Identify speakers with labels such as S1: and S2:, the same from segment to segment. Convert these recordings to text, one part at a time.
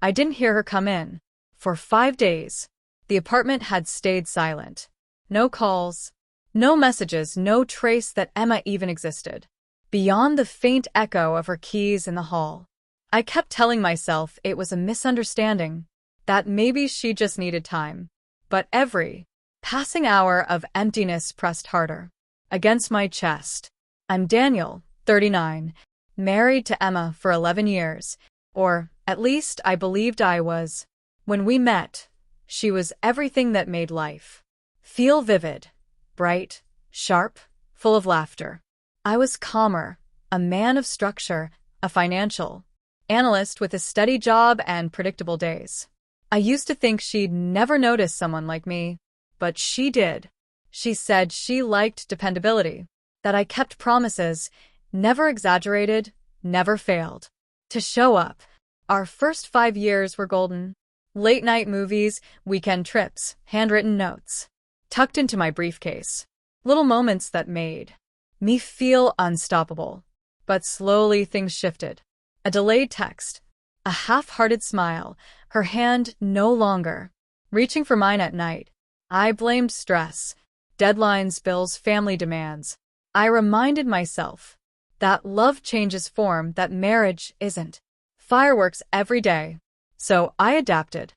S1: I didn't hear her come in. For 5 days, the apartment had stayed silent. No calls, no messages, no trace that Emma even existed. Beyond the faint echo of her keys in the hall. I kept telling myself it was a misunderstanding, that maybe she just needed time. But every passing hour of emptiness pressed harder against my chest. I'm Daniel, 39, married to Emma for 11 years, or at least I believed I was. When we met, she was everything that made life feel vivid, bright, sharp, full of laughter. I was calmer, a man of structure, a financial analyst with a steady job and predictable days. I used to think she'd never notice someone like me, but she did. She said she liked dependability, that I kept promises, never exaggerated, never failed to show up. Our first 5 years were golden. Late-night movies, weekend trips, handwritten notes, tucked into my briefcase. Little moments that made me feel unstoppable. But slowly things shifted. A delayed text, a half-hearted smile, her hand no longer reaching for mine at night. I blamed stress, deadlines, bills, family demands. I reminded myself that love changes form, that marriage isn't fireworks every day. So I adapted.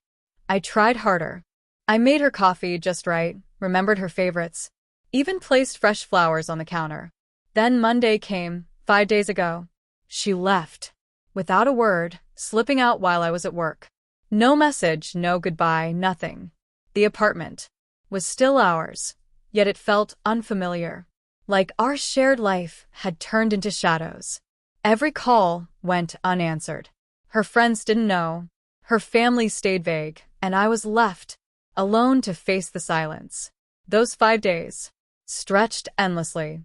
S1: I tried harder. I made her coffee just right, remembered her favorites, even placed fresh flowers on the counter. Then Monday came, 5 days ago. She left, without a word, slipping out while I was at work. No message, no goodbye, nothing. The apartment was still ours, yet it felt unfamiliar, like our shared life had turned into shadows. Every call went unanswered. Her friends didn't know. Her family stayed vague, and I was left alone to face the silence. Those 5 days stretched endlessly.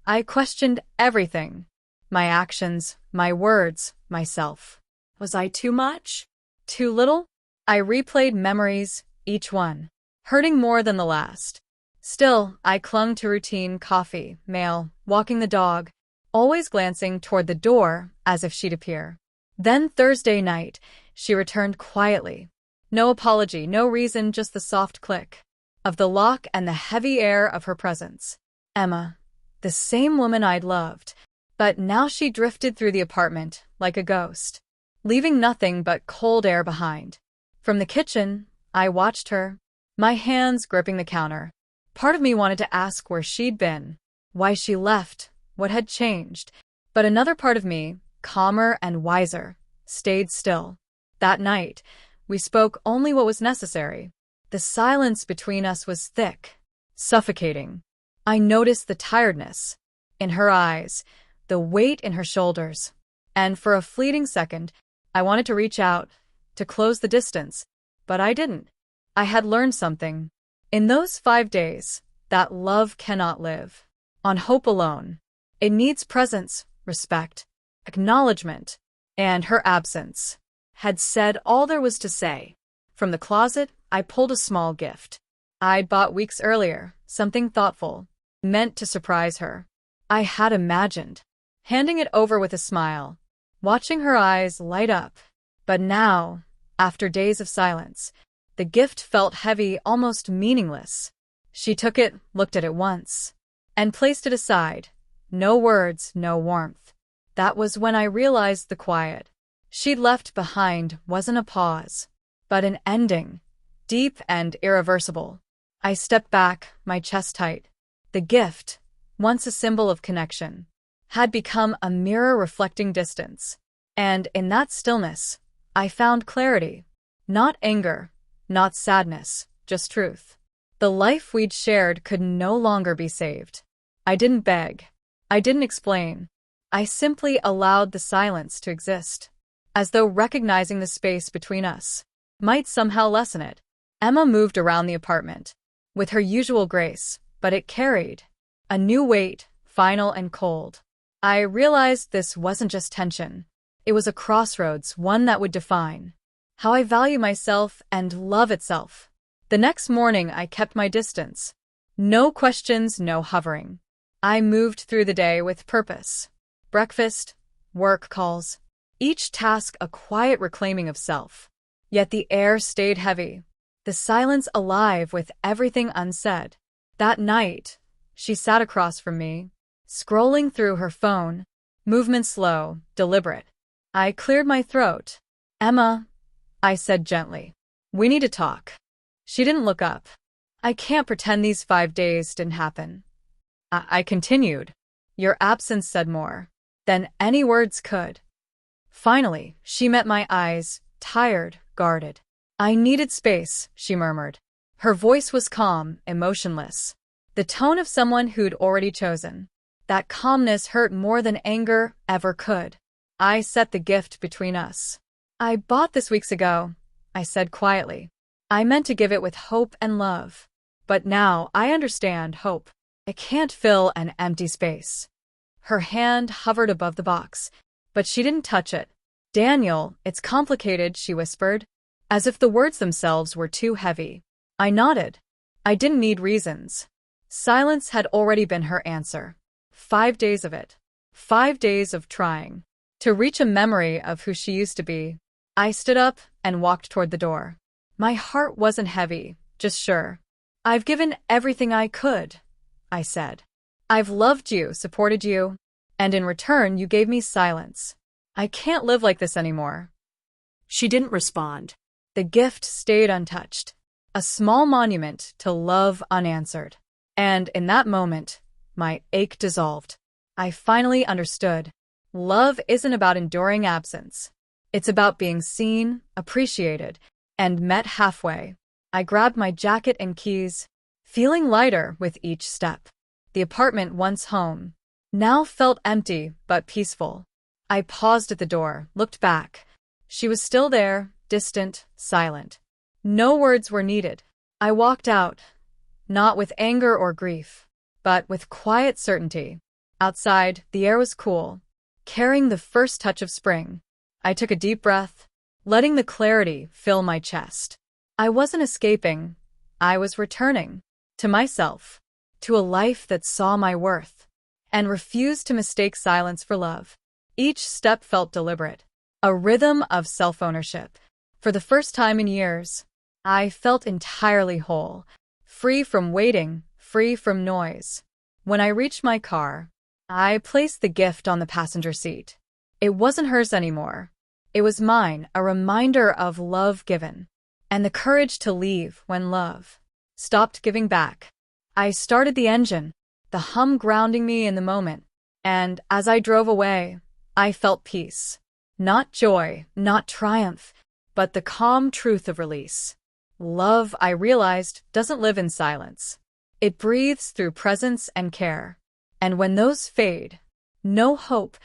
S1: I questioned everything. My actions, my words, myself. Was I too much? Too little? I replayed memories, each one hurting more than the last. Still, I clung to routine: coffee, mail, walking the dog, always glancing toward the door as if she'd appear. Then Thursday night, she returned quietly. No apology, no reason, just the soft click of the lock and the heavy air of her presence. Emma, the same woman I'd loved, but now she drifted through the apartment like a ghost, leaving nothing but cold air behind. From the kitchen, I watched her, my hands gripping the counter. Part of me wanted to ask where she'd been, why she left, what had changed. But another part of me, calmer and wiser, stayed still. That night, we spoke only what was necessary. The silence between us was thick, suffocating. I noticed the tiredness in her eyes, the weight in her shoulders, and for a fleeting second, I wanted to reach out, to close the distance, but I didn't. I had learned something. In those 5 days, that love cannot live on hope alone. It needs presence, respect, acknowledgement, and her absence had said all there was to say. From the closet, I pulled a small gift I'd bought weeks earlier, something thoughtful, meant to surprise her. I had imagined handing it over with a smile, watching her eyes light up. But now, after days of silence, the gift felt heavy, almost meaningless. She took it, looked at it once, and placed it aside. No words, no warmth. That was when I realized the quiet she'd left behind wasn't a pause, but an ending, deep and irreversible. I stepped back, my chest tight. The gift, once a symbol of connection, had become a mirror reflecting distance. And in that stillness, I found clarity. Not anger, not sadness, just truth. The life we'd shared could no longer be saved. I didn't beg. I didn't explain. I simply allowed the silence to exist, as though recognizing the space between us might somehow lessen it. Emma moved around the apartment with her usual grace, but it carried a new weight, final and cold. I realized this wasn't just tension. It was a crossroads, one that would define how I value myself and love itself. The next morning, I kept my distance. No questions, no hovering. I moved through the day with purpose. Breakfast, work calls, each task a quiet reclaiming of self. Yet the air stayed heavy, the silence alive with everything unsaid. That night, she sat across from me, scrolling through her phone, movement slow, deliberate. I cleared my throat. "Emma," I said gently, "we need to talk." She didn't look up. "I can't pretend these 5 days didn't happen." I continued. "Your absence said more than any words could." Finally, she met my eyes, tired, guarded. "I needed space," she murmured. Her voice was calm, emotionless. The tone of someone who'd already chosen. That calmness hurt more than anger ever could. I set the gift between us. "I bought this weeks ago," I said quietly. "I meant to give it with hope and love. But now I understand hope. It can't fill an empty space." Her hand hovered above the box, but she didn't touch it. "Daniel, it's complicated," she whispered, as if the words themselves were too heavy. I nodded. I didn't need reasons. Silence had already been her answer. 5 days of it. 5 days of trying to reach a memory of who she used to be. I stood up and walked toward the door. My heart wasn't heavy, just sure. "I've given everything I could," I said. "I've loved you, supported you, and in return you gave me silence. I can't live like this anymore." She didn't respond. The gift stayed untouched. A small monument to love unanswered. And in that moment, my ache dissolved. I finally understood. Love isn't about enduring absence. It's about being seen, appreciated, and met halfway. I grabbed my jacket and keys, feeling lighter with each step. The apartment once home now felt empty but peaceful. I paused at the door, looked back. She was still there, distant, silent. No words were needed. I walked out, not with anger or grief, but with quiet certainty. Outside, the air was cool, carrying the first touch of spring. I took a deep breath, letting the clarity fill my chest. I wasn't escaping. I was returning to myself, to a life that saw my worth and refused to mistake silence for love. Each step felt deliberate, a rhythm of self-ownership. For the first time in years, I felt entirely whole, free from waiting, free from noise. When I reached my car, I placed the gift on the passenger seat. It wasn't hers anymore. It was mine, a reminder of love given, and the courage to leave when love stopped giving back. I started the engine, the hum grounding me in the moment, and as I drove away, I felt peace. Not joy, not triumph, but the calm truth of release. Love, I realized, doesn't live in silence. It breathes through presence and care. And when those fade, no hope,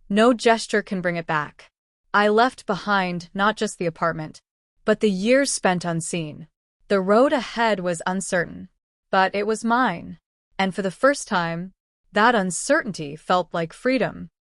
S1: no gesture can bring it back. I left behind not just the apartment, but the years spent unseen. The road ahead was uncertain, but it was mine. And for the first time, that uncertainty felt like freedom.